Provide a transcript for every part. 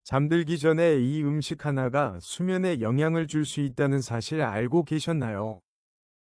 잠들기 전에 이 음식 하나가 수면에 영향을 줄 수 있다는 사실 알고 계셨나요?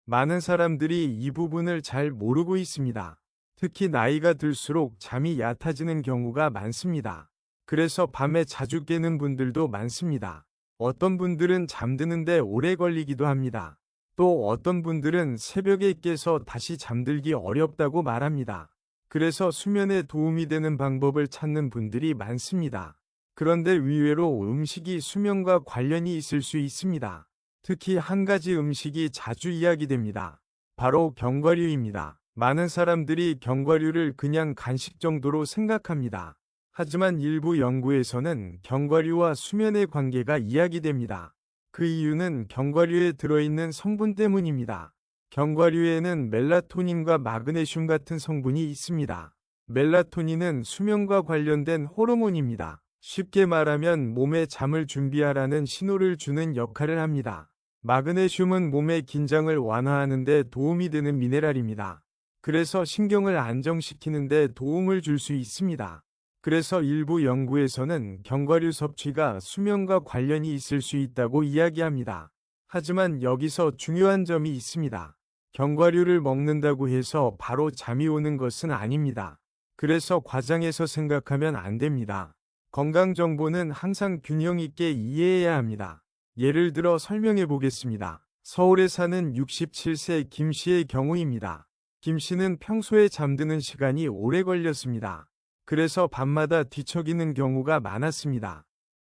많은 사람들이 이 부분을 잘 모르고 있습니다. 특히 나이가 들수록 잠이 얕아지는 경우가 많습니다. 그래서 밤에 자주 깨는 분들도 많습니다. 어떤 분들은 잠드는데 오래 걸리기도 합니다. 또 어떤 분들은 새벽에 깨서 다시 잠들기 어렵다고 말합니다. 그래서 수면에 도움이 되는 방법을 찾는 분들이 많습니다. 그런데 의외로 음식이 수면과 관련이 있을 수 있습니다. 특히 한 가지 음식이 자주 이야기됩니다. 바로 견과류입니다. 많은 사람들이 견과류를 그냥 간식 정도로 생각합니다. 하지만 일부 연구에서는 견과류와 수면의 관계가 이야기됩니다. 그 이유는 견과류에 들어있는 성분 때문입니다. 견과류에는 멜라토닌과 마그네슘 같은 성분이 있습니다. 멜라토닌은 수면과 관련된 호르몬입니다. 쉽게 말하면 몸에 잠을 준비하라는 신호를 주는 역할을 합니다. 마그네슘은 몸의 긴장을 완화하는 데 도움이 되는 미네랄입니다. 그래서 신경을 안정시키는 데 도움을 줄 수 있습니다. 그래서 일부 연구에서는 견과류 섭취가 수면과 관련이 있을 수 있다고 이야기합니다. 하지만 여기서 중요한 점이 있습니다. 견과류를 먹는다고 해서 바로 잠이 오는 것은 아닙니다. 그래서 과장해서 생각하면 안 됩니다. 건강 정보는 항상 균형 있게 이해해야 합니다. 예를 들어 설명해 보겠습니다. 서울에 사는 67세 김 씨의 경우입니다. 김 씨는 평소에 잠드는 시간이 오래 걸렸습니다. 그래서 밤마다 뒤척이는 경우가 많았습니다.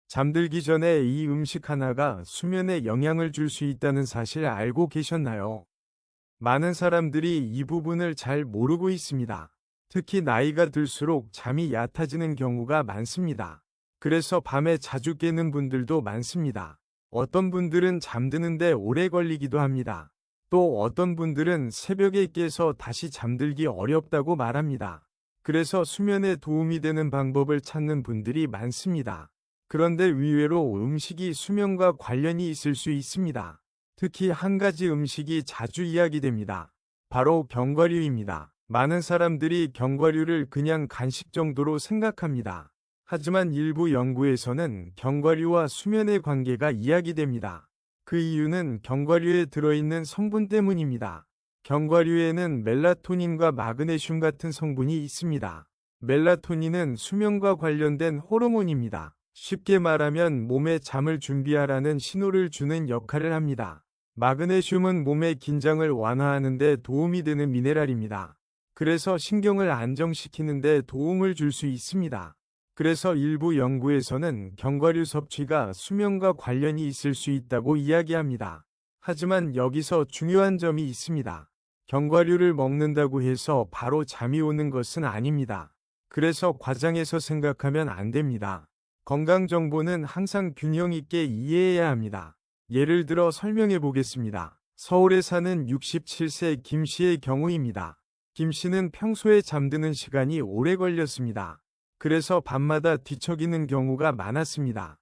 잠들기 전에 이 음식 하나가 수면에 영향을 줄 수 있다는 사실 알고 계셨나요? 많은 사람들이 이 부분을 잘 모르고 있습니다. 특히 나이가 들수록 잠이 얕아지는 경우가 많습니다. 그래서 밤에 자주 깨는 분들도 많습니다. 어떤 분들은 잠드는데 오래 걸리기도 합니다. 또 어떤 분들은 새벽에 깨서 다시 잠들기 어렵다고 말합니다. 그래서 수면에 도움이 되는 방법을 찾는 분들이 많습니다. 그런데 의외로 음식이 수면과 관련이 있을 수 있습니다. 특히 한 가지 음식이 자주 이야기됩니다. 바로 견과류입니다. 많은 사람들이 견과류를 그냥 간식 정도로 생각합니다. 하지만 일부 연구에서는 견과류와 수면의 관계가 이야기됩니다. 그 이유는 견과류에 들어있는 성분 때문입니다. 견과류에는 멜라토닌과 마그네슘 같은 성분이 있습니다. 멜라토닌은 수면과 관련된 호르몬입니다. 쉽게 말하면 몸에 잠을 준비하라는 신호를 주는 역할을 합니다. 마그네슘은 몸의 긴장을 완화하는 데 도움이 되는 미네랄입니다. 그래서 신경을 안정시키는 데 도움을 줄 수 있습니다. 그래서 일부 연구에서는 견과류 섭취가 수면과 관련이 있을 수 있다고 이야기합니다. 하지만 여기서 중요한 점이 있습니다. 견과류를 먹는다고 해서 바로 잠이 오는 것은 아닙니다. 그래서 과장해서 생각하면 안 됩니다. 건강 정보는 항상 균형 있게 이해해야 합니다. 예를 들어 설명해 보겠습니다. 서울에 사는 67세 김 씨의 경우입니다. 김 씨는 평소에 잠드는 시간이 오래 걸렸습니다. 그래서 밤마다 뒤척이는 경우가 많았습니다.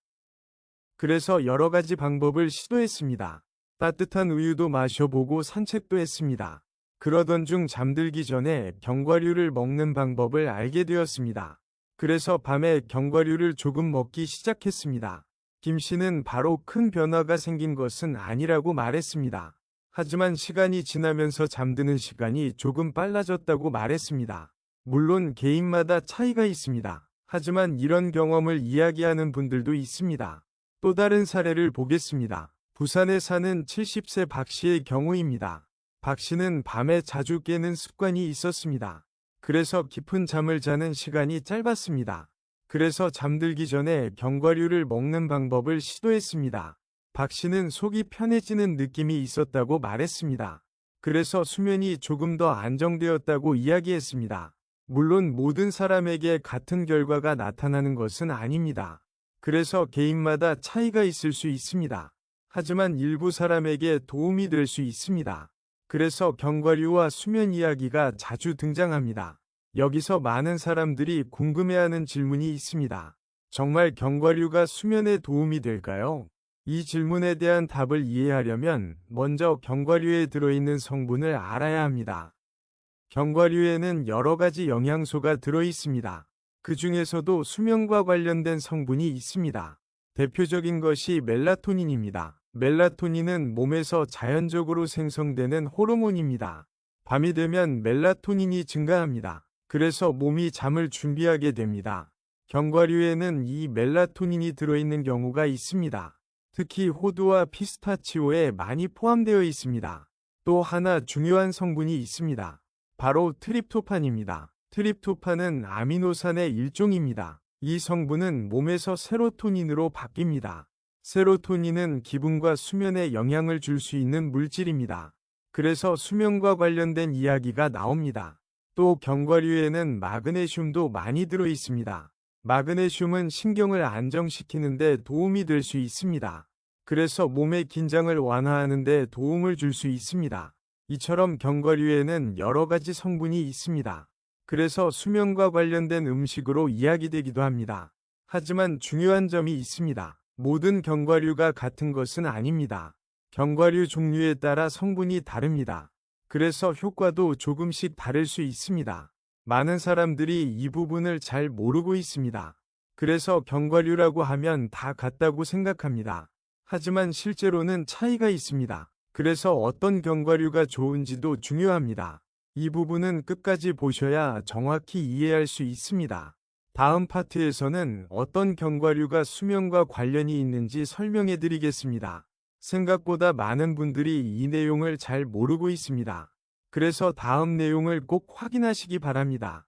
그래서 여러 가지 방법을 시도했습니다. 따뜻한 우유도 마셔보고 산책도 했습니다. 그러던 중 잠들기 전에 견과류를 먹는 방법을 알게 되었습니다. 그래서 밤에 견과류를 조금 먹기 시작했습니다. 김 씨는 바로 큰 변화가 생긴 것은 아니라고 말했습니다. 하지만 시간이 지나면서 잠드는 시간이 조금 빨라졌다고 말했습니다. 물론 개인마다 차이가 있습니다. 하지만 이런 경험을 이야기하는 분들도 있습니다. 또 다른 사례를 보겠습니다. 부산에 사는 70세 박 씨의 경우입니다. 박 씨는 밤에 자주 깨는 습관이 있었습니다. 그래서 깊은 잠을 자는 시간이 짧았습니다. 그래서 잠들기 전에 견과류를 먹는 방법을 시도했습니다. 박 씨는 속이 편해지는 느낌이 있었다고 말했습니다. 그래서 수면이 조금 더 안정되었다고 이야기했습니다. 물론 모든 사람에게 같은 결과가 나타나는 것은 아닙니다. 그래서 개인마다 차이가 있을 수 있습니다. 하지만 일부 사람에게 도움이 될 수 있습니다. 그래서 견과류와 수면 이야기가 자주 등장합니다. 여기서 많은 사람들이 궁금해하는 질문이 있습니다. 정말 견과류가 수면에 도움이 될까요? 이 질문에 대한 답을 이해하려면 먼저 견과류에 들어있는 성분을 알아야 합니다. 견과류에는 여러 가지 영양소가 들어 있습니다. 그 중에서도 수면과 관련된 성분이 있습니다. 대표적인 것이 멜라토닌입니다. 멜라토닌은 몸에서 자연적으로 생성되는 호르몬입니다. 밤이 되면 멜라토닌이 증가합니다. 그래서 몸이 잠을 준비하게 됩니다. 견과류에는 이 멜라토닌이 들어있는 경우가 있습니다. 특히 호두와 피스타치오에 많이 포함되어 있습니다. 또 하나 중요한 성분이 있습니다. 바로 트립토판입니다. 트립토판은 아미노산의 일종입니다. 이 성분은 몸에서 세로토닌으로 바뀝니다. 세로토닌은 기분과 수면에 영향을 줄 수 있는 물질입니다. 그래서 수면과 관련된 이야기가 나옵니다. 또 견과류에는 마그네슘도 많이 들어 있습니다. 마그네슘은 신경을 안정시키는 데 도움이 될 수 있습니다. 그래서 몸의 긴장을 완화하는 데 도움을 줄 수 있습니다. 이처럼 견과류에는 여러 가지 성분이 있습니다. 그래서 수면과 관련된 음식으로 이야기되기도 합니다. 하지만 중요한 점이 있습니다. 모든 견과류가 같은 것은 아닙니다. 견과류 종류에 따라 성분이 다릅니다. 그래서 효과도 조금씩 다를 수 있습니다. 많은 사람들이 이 부분을 잘 모르고 있습니다. 그래서 견과류라고 하면 다 같다고 생각합니다. 하지만 실제로는 차이가 있습니다. 그래서 어떤 견과류가 좋은지도 중요합니다. 이 부분은 끝까지 보셔야 정확히 이해할 수 있습니다. 다음 파트에서는 어떤 견과류가 수면과 관련이 있는지 설명해 드리겠습니다. 생각보다 많은 분들이 이 내용을 잘 모르고 있습니다. 그래서 다음 내용을 꼭 확인하시기 바랍니다.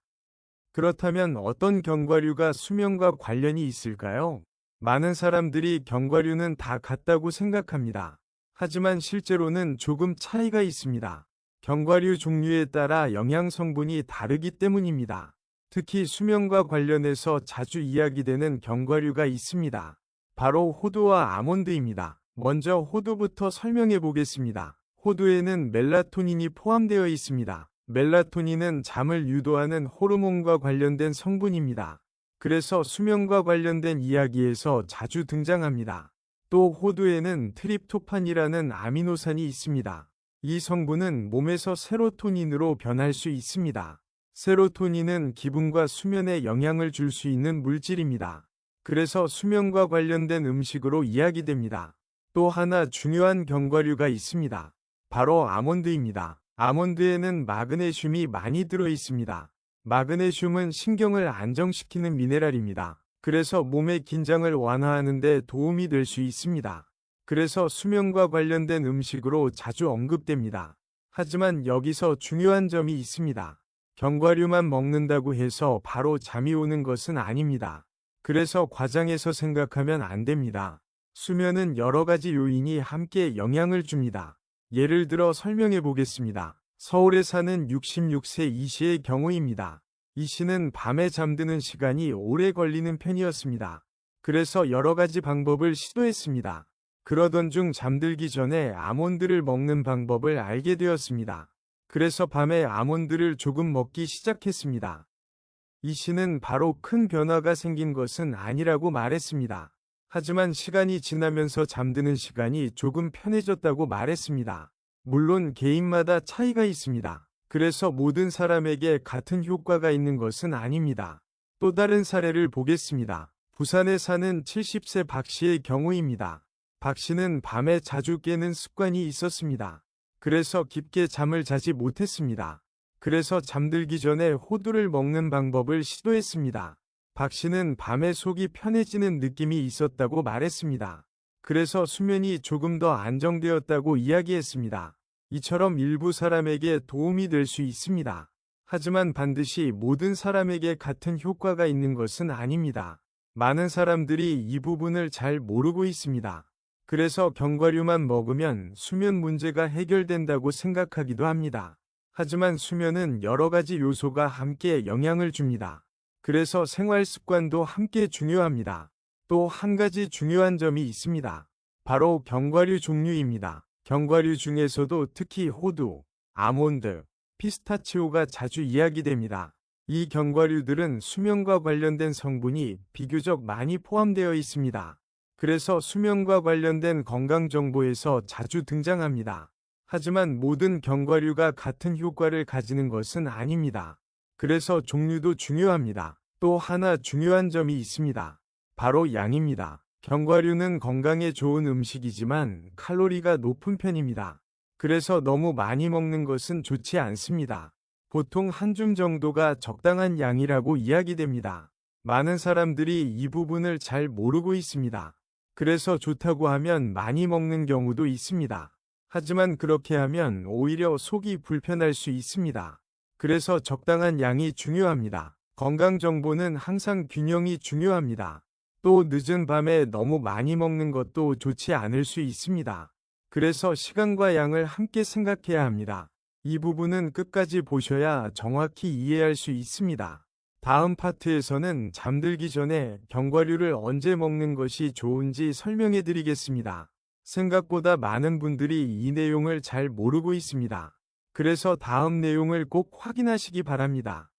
그렇다면 어떤 견과류가 수면과 관련이 있을까요? 많은 사람들이 견과류는 다 같다고 생각합니다. 하지만 실제로는 조금 차이가 있습니다. 견과류 종류에 따라 영양 성분이 다르기 때문입니다. 특히 수면과 관련해서 자주 이야기되는 견과류가 있습니다. 바로 호두와 아몬드입니다. 먼저 호두부터 설명해 보겠습니다. 호두에는 멜라토닌이 포함되어 있습니다. 멜라토닌은 잠을 유도하는 호르몬과 관련된 성분입니다. 그래서 수면과 관련된 이야기에서 자주 등장합니다. 또 호두에는 트립토판이라는 아미노산이 있습니다. 이 성분은 몸에서 세로토닌으로 변할 수 있습니다. 세로토닌은 기분과 수면에 영향을 줄 수 있는 물질입니다. 그래서 수면과 관련된 음식으로 이야기됩니다. 또 하나 중요한 견과류가 있습니다. 바로 아몬드입니다. 아몬드에는 마그네슘이 많이 들어 있습니다. 마그네슘은 신경을 안정시키는 미네랄입니다. 그래서 몸의 긴장을 완화하는 데 도움이 될 수 있습니다. 그래서 수면과 관련된 음식으로 자주 언급됩니다. 하지만 여기서 중요한 점이 있습니다. 견과류만 먹는다고 해서 바로 잠이 오는 것은 아닙니다. 그래서 과장해서 생각하면 안 됩니다. 수면은 여러 가지 요인이 함께 영향을 줍니다. 예를 들어 설명해 보겠습니다. 서울에 사는 66세 이 씨의 경우입니다. 이 씨는 밤에 잠드는 시간이 오래 걸리는 편이었습니다. 그래서 여러 가지 방법을 시도했습니다. 그러던 중 잠들기 전에 아몬드를 먹는 방법을 알게 되었습니다. 그래서 밤에 아몬드를 조금 먹기 시작했습니다. 이 씨는 바로 큰 변화가 생긴 것은 아니라고 말했습니다. 하지만 시간이 지나면서 잠드는 시간이 조금 편해졌다고 말했습니다. 물론 개인마다 차이가 있습니다. 그래서 모든 사람에게 같은 효과가 있는 것은 아닙니다. 또 다른 사례를 보겠습니다. 부산에 사는 70세 박 씨의 경우입니다. 박 씨는 밤에 자주 깨는 습관이 있었습니다. 그래서 깊게 잠을 자지 못했습니다. 그래서 잠들기 전에 호두를 먹는 방법을 시도했습니다. 박 씨는 밤에 속이 편해지는 느낌이 있었다고 말했습니다. 그래서 수면이 조금 더 안정되었다고 이야기했습니다. 이처럼 일부 사람에게 도움이 될 수 있습니다. 하지만 반드시 모든 사람에게 같은 효과가 있는 것은 아닙니다. 많은 사람들이 이 부분을 잘 모르고 있습니다. 그래서 견과류만 먹으면 수면 문제가 해결된다고 생각하기도 합니다. 하지만 수면은 여러 가지 요소가 함께 영향을 줍니다. 그래서 생활 습관도 함께 중요합니다. 또 한 가지 중요한 점이 있습니다. 바로 견과류 종류입니다. 견과류 중에서도 특히 호두, 아몬드, 피스타치오가 자주 이야기됩니다. 이 견과류들은 수면과 관련된 성분이 비교적 많이 포함되어 있습니다. 그래서 수면과 관련된 건강 정보에서 자주 등장합니다. 하지만 모든 견과류가 같은 효과를 가지는 것은 아닙니다. 그래서 종류도 중요합니다. 또 하나 중요한 점이 있습니다. 바로 양입니다. 견과류는 건강에 좋은 음식이지만 칼로리가 높은 편입니다. 그래서 너무 많이 먹는 것은 좋지 않습니다. 보통 한 줌 정도가 적당한 양이라고 이야기됩니다. 많은 사람들이 이 부분을 잘 모르고 있습니다. 그래서 좋다고 하면 많이 먹는 경우도 있습니다. 하지만 그렇게 하면 오히려 속이 불편할 수 있습니다. 그래서 적당한 양이 중요합니다. 건강 정보는 항상 균형이 중요합니다. 또 늦은 밤에 너무 많이 먹는 것도 좋지 않을 수 있습니다. 그래서 시간과 양을 함께 생각해야 합니다. 이 부분은 끝까지 보셔야 정확히 이해할 수 있습니다. 다음 파트에서는 잠들기 전에 견과류를 언제 먹는 것이 좋은지 설명해 드리겠습니다. 생각보다 많은 분들이 이 내용을 잘 모르고 있습니다. 그래서 다음 내용을 꼭 확인하시기 바랍니다.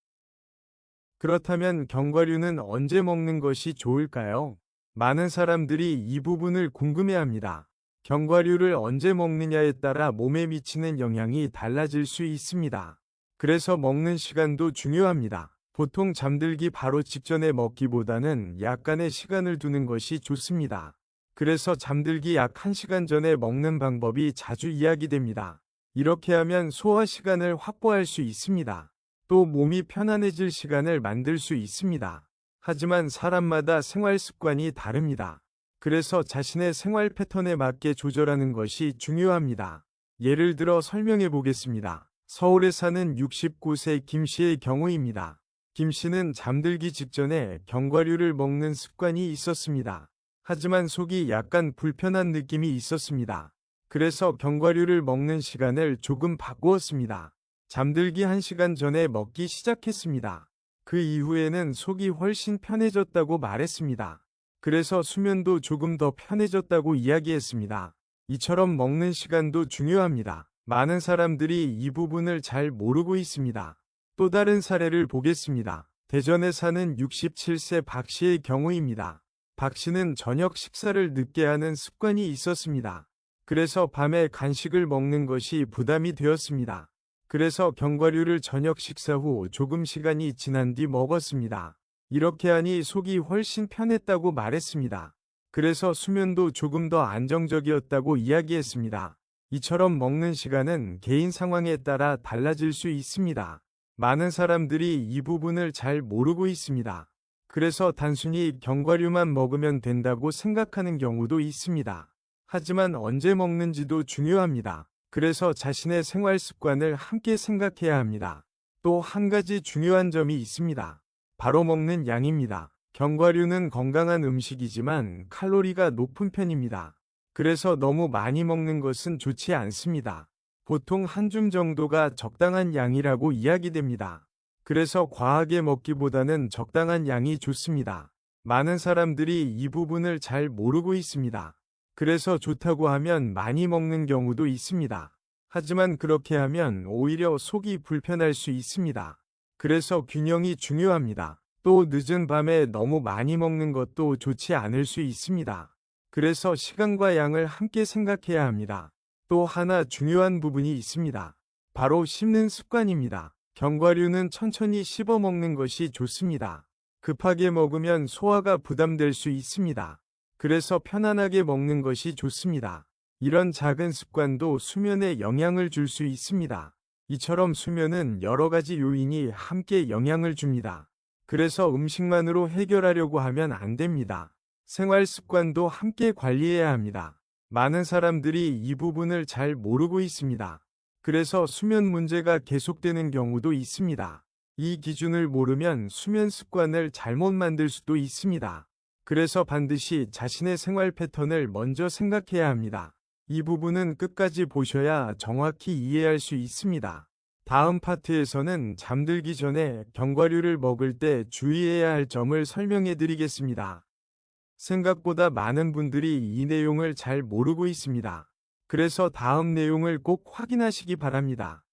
그렇다면 견과류는 언제 먹는 것이 좋을까요? 많은 사람들이 이 부분을 궁금해합니다. 견과류를 언제 먹느냐에 따라 몸에 미치는 영향이 달라질 수 있습니다. 그래서 먹는 시간도 중요합니다. 보통 잠들기 바로 직전에 먹기보다는 약간의 시간을 두는 것이 좋습니다. 그래서 잠들기 약 1시간 전에 먹는 방법이 자주 이야기됩니다. 이렇게 하면 소화 시간을 확보할 수 있습니다. 또 몸이 편안해질 시간을 만들 수 있습니다. 하지만 사람마다 생활 습관이 다릅니다. 그래서 자신의 생활 패턴에 맞게 조절하는 것이 중요합니다. 예를 들어 설명해 보겠습니다. 서울에 사는 69세 김 씨의 경우입니다. 김 씨는 잠들기 직전에 견과류를 먹는 습관이 있었습니다. 하지만 속이 약간 불편한 느낌이 있었습니다. 그래서 견과류를 먹는 시간을 조금 바꾸었습니다. 잠들기 1시간 전에 먹기 시작했습니다. 그 이후에는 속이 훨씬 편해졌다고 말했습니다. 그래서 수면도 조금 더 편해졌다고 이야기했습니다. 이처럼 먹는 시간도 중요합니다. 많은 사람들이 이 부분을 잘 모르고 있습니다. 또 다른 사례를 보겠습니다. 대전에 사는 67세 박 씨의 경우입니다. 박 씨는 저녁 식사를 늦게 하는 습관이 있었습니다. 그래서 밤에 간식을 먹는 것이 부담이 되었습니다. 그래서 견과류를 저녁 식사 후 조금 시간이 지난 뒤 먹었습니다. 이렇게 하니 속이 훨씬 편했다고 말했습니다. 그래서 수면도 조금 더 안정적이었다고 이야기했습니다. 이처럼 먹는 시간은 개인 상황에 따라 달라질 수 있습니다. 많은 사람들이 이 부분을 잘 모르고 있습니다. 그래서 단순히 견과류만 먹으면 된다고 생각하는 경우도 있습니다. 하지만 언제 먹는지도 중요합니다. 그래서 자신의 생활 습관을 함께 생각해야 합니다. 또 한 가지 중요한 점이 있습니다. 바로 먹는 양입니다. 견과류는 건강한 음식이지만 칼로리가 높은 편입니다. 그래서 너무 많이 먹는 것은 좋지 않습니다. 보통 한 줌 정도가 적당한 양이라고 이야기됩니다. 그래서 과하게 먹기보다는 적당한 양이 좋습니다. 많은 사람들이 이 부분을 잘 모르고 있습니다. 그래서 좋다고 하면 많이 먹는 경우도 있습니다. 하지만 그렇게 하면 오히려 속이 불편할 수 있습니다. 그래서 균형이 중요합니다. 또 늦은 밤에 너무 많이 먹는 것도 좋지 않을 수 있습니다. 그래서 시간과 양을 함께 생각해야 합니다. 또 하나 중요한 부분이 있습니다. 바로 씹는 습관입니다. 견과류는 천천히 씹어 먹는 것이 좋습니다. 급하게 먹으면 소화가 부담될 수 있습니다. 그래서 편안하게 먹는 것이 좋습니다. 이런 작은 습관도 수면에 영향을 줄 수 있습니다. 이처럼 수면은 여러 가지 요인이 함께 영향을 줍니다. 그래서 음식만으로 해결하려고 하면 안 됩니다. 생활 습관도 함께 관리해야 합니다. 많은 사람들이 이 부분을 잘 모르고 있습니다. 그래서 수면 문제가 계속되는 경우도 있습니다. 이 기준을 모르면 수면 습관을 잘못 만들 수도 있습니다. 그래서 반드시 자신의 생활 패턴을 먼저 생각해야 합니다. 이 부분은 끝까지 보셔야 정확히 이해할 수 있습니다. 다음 파트에서는 잠들기 전에 견과류를 먹을 때 주의해야 할 점을 설명해 드리겠습니다. 생각보다 많은 분들이 이 내용을 잘 모르고 있습니다. 그래서 다음 내용을 꼭 확인하시기 바랍니다.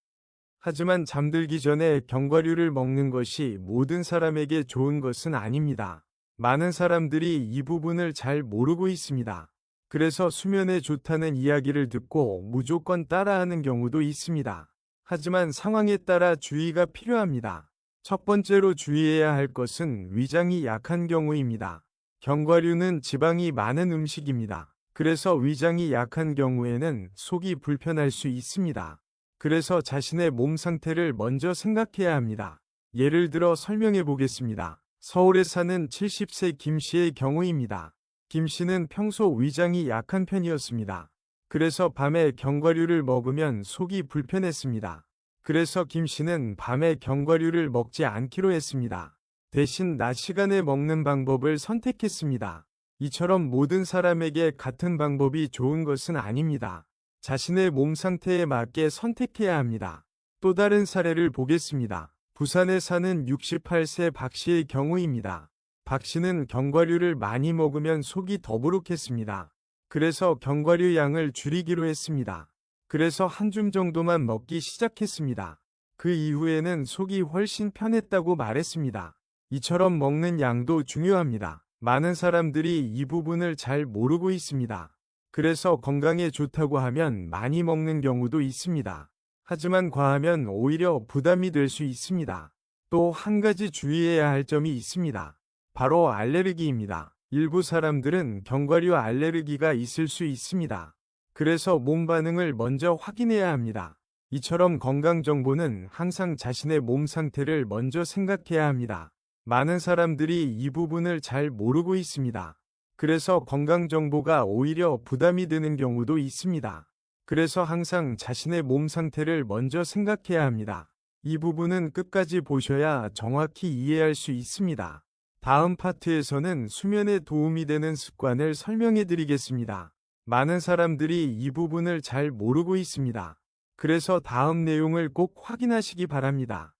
하지만 잠들기 전에 견과류를 먹는 것이 모든 사람에게 좋은 것은 아닙니다. 많은 사람들이 이 부분을 잘 모르고 있습니다. 그래서 수면에 좋다는 이야기를 듣고 무조건 따라하는 경우도 있습니다. 하지만 상황에 따라 주의가 필요합니다. 첫 번째로 주의해야 할 것은 위장이 약한 경우입니다. 견과류는 지방이 많은 음식입니다. 그래서 위장이 약한 경우에는 속이 불편할 수 있습니다. 그래서 자신의 몸 상태를 먼저 생각해야 합니다. 예를 들어 설명해 보겠습니다. 서울에 사는 70세 김 씨의 경우입니다. 김 씨는 평소 위장이 약한 편이었습니다. 그래서 밤에 견과류를 먹으면 속이 불편했습니다. 그래서 김 씨는 밤에 견과류를 먹지 않기로 했습니다. 대신 낮 시간에 먹는 방법을 선택했습니다. 이처럼 모든 사람에게 같은 방법이 좋은 것은 아닙니다. 자신의 몸 상태에 맞게 선택해야 합니다. 또 다른 사례를 보겠습니다. 부산에 사는 68세 박 씨의 경우입니다. 박 씨는 견과류를 많이 먹으면 속이 더부룩했습니다. 그래서 견과류 양을 줄이기로 했습니다. 그래서 한 줌 정도만 먹기 시작했습니다. 그 이후에는 속이 훨씬 편했다고 말했습니다. 이처럼 먹는 양도 중요합니다. 많은 사람들이 이 부분을 잘 모르고 있습니다. 그래서 건강에 좋다고 하면 많이 먹는 경우도 있습니다. 하지만 과하면 오히려 부담이 될 수 있습니다. 또 한 가지 주의해야 할 점이 있습니다. 바로 알레르기입니다. 일부 사람들은 견과류 알레르기가 있을 수 있습니다. 그래서 몸 반응을 먼저 확인해야 합니다. 이처럼 건강 정보는 항상 자신의 몸 상태를 먼저 생각해야 합니다. 많은 사람들이 이 부분을 잘 모르고 있습니다. 그래서 건강 정보가 오히려 부담이 되는 경우도 있습니다. 그래서 항상 자신의 몸 상태를 먼저 생각해야 합니다. 이 부분은 끝까지 보셔야 정확히 이해할 수 있습니다. 다음 파트에서는 수면에 도움이 되는 습관을 설명해 드리겠습니다. 많은 사람들이 이 부분을 잘 모르고 있습니다. 그래서 다음 내용을 꼭 확인하시기 바랍니다.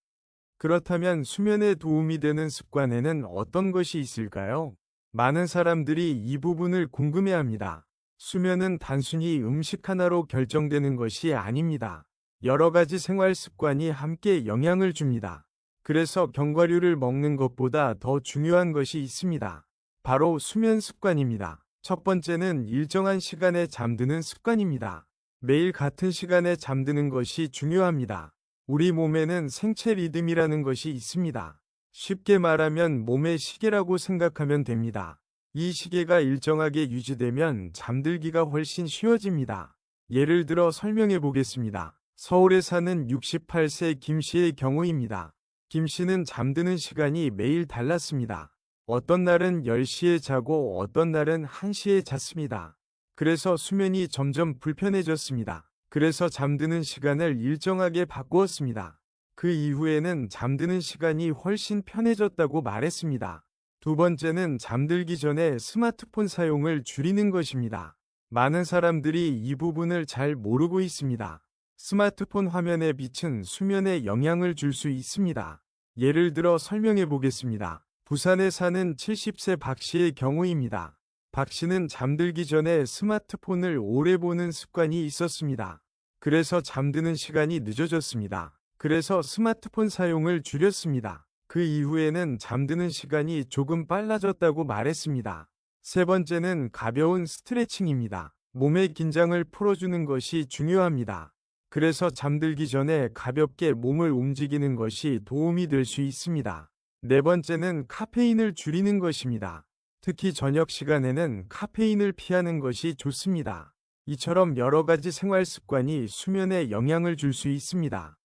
그렇다면 수면에 도움이 되는 습관에는 어떤 것이 있을까요? 많은 사람들이 이 부분을 궁금해합니다. 수면은 단순히 음식 하나로 결정되는 것이 아닙니다. 여러 가지 생활 습관이 함께 영향을 줍니다. 그래서 견과류를 먹는 것보다 더 중요한 것이 있습니다. 바로 수면 습관입니다. 첫 번째는 일정한 시간에 잠드는 습관입니다. 매일 같은 시간에 잠드는 것이 중요합니다. 우리 몸에는 생체 리듬이라는 것이 있습니다. 쉽게 말하면 몸의 시계라고 생각하면 됩니다. 이 시계가 일정하게 유지되면 잠들기가 훨씬 쉬워집니다. 예를 들어 설명해 보겠습니다. 서울에 사는 68세 김 씨의 경우입니다. 김 씨는 잠드는 시간이 매일 달랐습니다. 어떤 날은 10시에 자고 어떤 날은 1시에 잤습니다. 그래서 수면이 점점 불편해졌습니다. 그래서 잠드는 시간을 일정하게 바꾸었습니다. 그 이후에는 잠드는 시간이 훨씬 편해졌다고 말했습니다. 두 번째는 잠들기 전에 스마트폰 사용을 줄이는 것입니다. 많은 사람들이 이 부분을 잘 모르고 있습니다. 스마트폰 화면의 빛은 수면에 영향을 줄 수 있습니다. 예를 들어 설명해 보겠습니다. 부산에 사는 70세 박 씨의 경우입니다. 박 씨는 잠들기 전에 스마트폰을 오래 보는 습관이 있었습니다. 그래서 잠드는 시간이 늦어졌습니다. 그래서 스마트폰 사용을 줄였습니다. 그 이후에는 잠드는 시간이 조금 빨라졌다고 말했습니다. 세 번째는 가벼운 스트레칭입니다. 몸의 긴장을 풀어주는 것이 중요합니다. 그래서 잠들기 전에 가볍게 몸을 움직이는 것이 도움이 될 수 있습니다. 네 번째는 카페인을 줄이는 것입니다. 특히 저녁 시간에는 카페인을 피하는 것이 좋습니다. 이처럼 여러 가지 생활 습관이 수면에 영향을 줄 수 있습니다.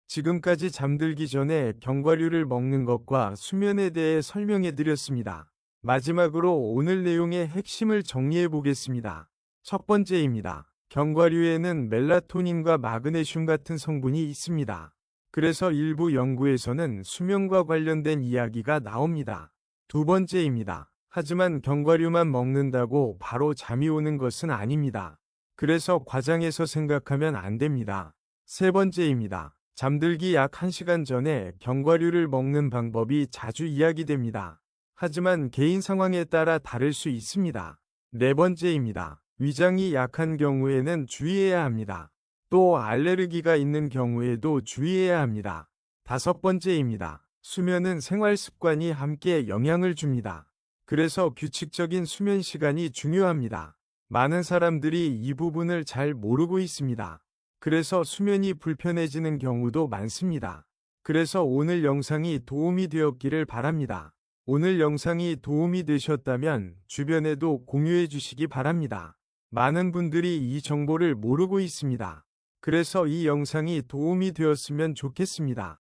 지금까지 잠들기 전에 견과류를 먹는 것과 수면에 대해 설명해 드렸습니다. 마지막으로 오늘 내용의 핵심을 정리해 보겠습니다. 첫 번째입니다. 견과류에는 멜라토닌과 마그네슘 같은 성분이 있습니다. 그래서 일부 연구에서는 수면과 관련된 이야기가 나옵니다. 두 번째입니다. 하지만 견과류만 먹는다고 바로 잠이 오는 것은 아닙니다. 그래서 과장해서 생각하면 안 됩니다. 세 번째입니다. 잠들기 약 1시간 전에 견과류를 먹는 방법이 자주 이야기됩니다. 하지만 개인 상황에 따라 다를 수 있습니다. 네 번째입니다. 위장이 약한 경우에는 주의해야 합니다. 또 알레르기가 있는 경우에도 주의해야 합니다. 다섯 번째입니다. 수면은 생활 습관이 함께 영향을 줍니다. 그래서 규칙적인 수면 시간이 중요합니다. 많은 사람들이 이 부분을 잘 모르고 있습니다. 그래서 수면이 불편해지는 경우도 많습니다. 그래서 오늘 영상이 도움이 되었기를 바랍니다. 오늘 영상이 도움이 되셨다면 주변에도 공유해 주시기 바랍니다. 많은 분들이 이 정보를 모르고 있습니다. 그래서 이 영상이 도움이 되었으면 좋겠습니다.